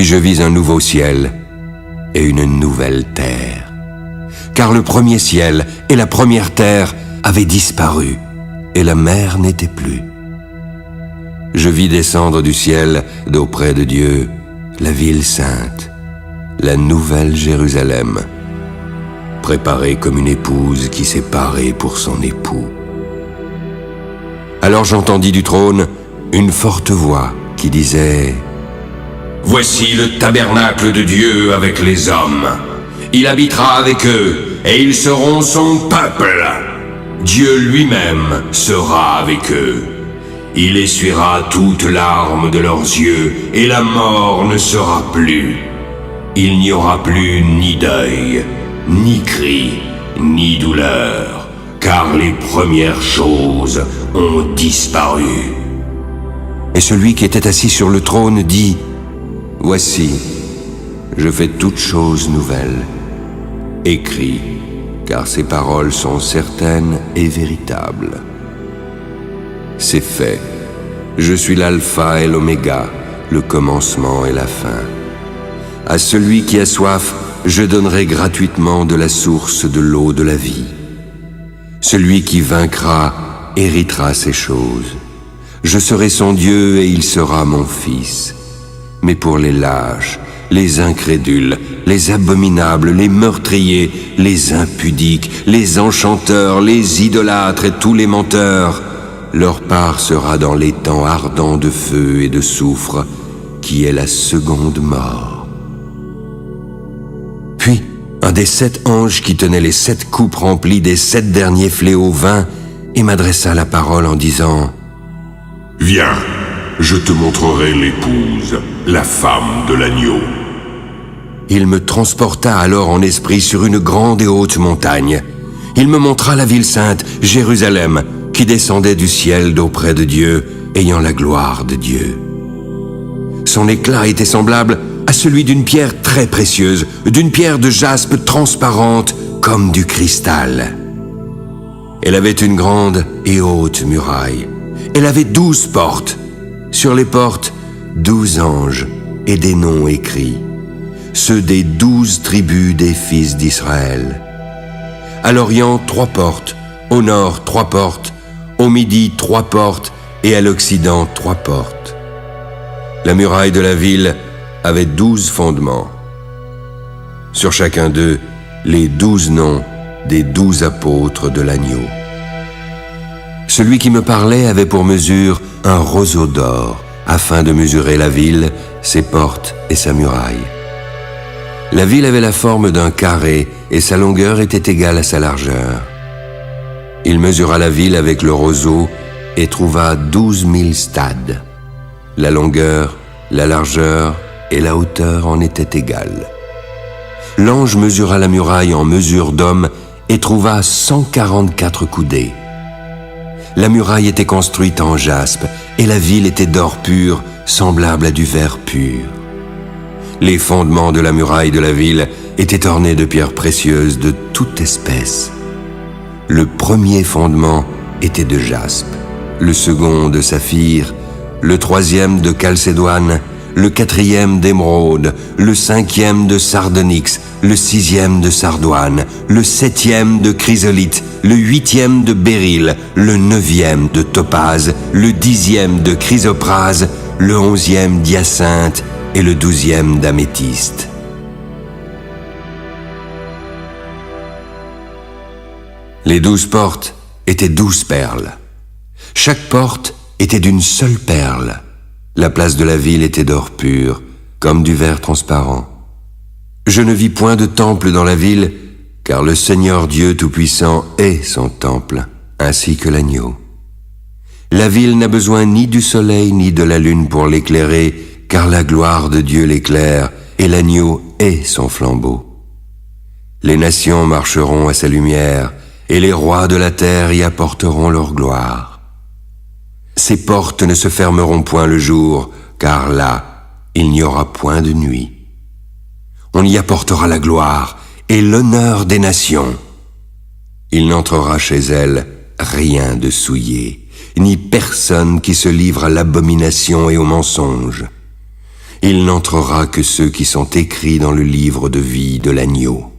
Puis je vis un nouveau ciel et une nouvelle terre. Car le premier ciel et la première terre avaient disparu, et la mer n'était plus. Je vis descendre du ciel, d'auprès de Dieu, la ville sainte, la nouvelle Jérusalem, préparée comme une épouse qui s'est parée pour son époux. Alors j'entendis du trône une forte voix qui disait: Voici le tabernacle de Dieu avec les hommes. Il habitera avec eux, et ils seront son peuple. Dieu lui-même sera avec eux. Il essuiera toute larme de leurs yeux, et la mort ne sera plus. Il n'y aura plus ni deuil, ni cri, ni douleur, car les premières choses ont disparu. Et celui qui était assis sur le trône dit: Voici, je fais toutes choses nouvelles. Écris, car ces paroles sont certaines et véritables. C'est fait. Je suis l'alpha et l'oméga, le commencement et la fin. À celui qui a soif, je donnerai gratuitement de la source de l'eau de la vie. Celui qui vaincra héritera ces choses. Je serai son Dieu et il sera mon fils. Mais pour les lâches, les incrédules, les abominables, les meurtriers, les impudiques, les enchanteurs, les idolâtres et tous les menteurs, leur part sera dans l'étang ardent de feu et de soufre, qui est la seconde mort. Puis, un des 7 anges qui tenait les 7 coupes remplies des 7 derniers fléaux vint et m'adressa la parole en disant: Viens, je te montrerai l'épouse, la femme de l'agneau. Il me transporta alors en esprit sur une grande et haute montagne. Il me montra la ville sainte, Jérusalem, qui descendait du ciel d'auprès de Dieu, ayant la gloire de Dieu. Son éclat était semblable à celui d'une pierre très précieuse, d'une pierre de jaspe transparente comme du cristal. Elle avait une grande et haute muraille. Elle avait 12 portes. Sur les portes, 12 anges et des noms écrits, ceux des 12 tribus des fils d'Israël. À l'Orient, 3 portes, au Nord, 3 portes, au Midi, 3 portes, et à l'Occident, 3 portes. La muraille de la ville avait 12 fondements. Sur chacun d'eux, les 12 noms des 12 apôtres de l'agneau. Celui qui me parlait avait pour mesure un roseau d'or, afin de mesurer la ville, ses portes et sa muraille. La ville avait la forme d'un carré, et sa longueur était égale à sa largeur. Il mesura la ville avec le roseau et trouva 12 000 stades. La longueur, la largeur et la hauteur en étaient égales. L'ange mesura la muraille en mesure d'homme et trouva 144 coudées. La muraille était construite en jaspe et la ville était d'or pur, semblable à du verre pur. Les fondements de la muraille de la ville étaient ornés de pierres précieuses de toute espèce. Le premier fondement était de jaspe, le second de saphir, le troisième de chalcédoine, le quatrième d'émeraude, le cinquième de sardonyx, le sixième de sardoine, le septième de chrysolite, le huitième de béryl, le neuvième de topaze, le 10e de chrysoprase, le 11e d'hyacinthe et le 12e d'améthyste. Les 12 portes étaient 12 perles. Chaque porte était d'une seule perle. La place de la ville était d'or pur, comme du verre transparent. Je ne vis point de temple dans la ville, car le Seigneur Dieu Tout-Puissant est son temple, ainsi que l'agneau. La ville n'a besoin ni du soleil ni de la lune pour l'éclairer, car la gloire de Dieu l'éclaire, et l'agneau est son flambeau. Les nations marcheront à sa lumière, et les rois de la terre y apporteront leur gloire. Ses portes ne se fermeront point le jour, car là, il n'y aura point de nuit. On y apportera la gloire et l'honneur des nations. Il n'entrera chez elle rien de souillé, ni personne qui se livre à l'abomination et au mensonge. Il n'entrera que ceux qui sont écrits dans le livre de vie de l'agneau.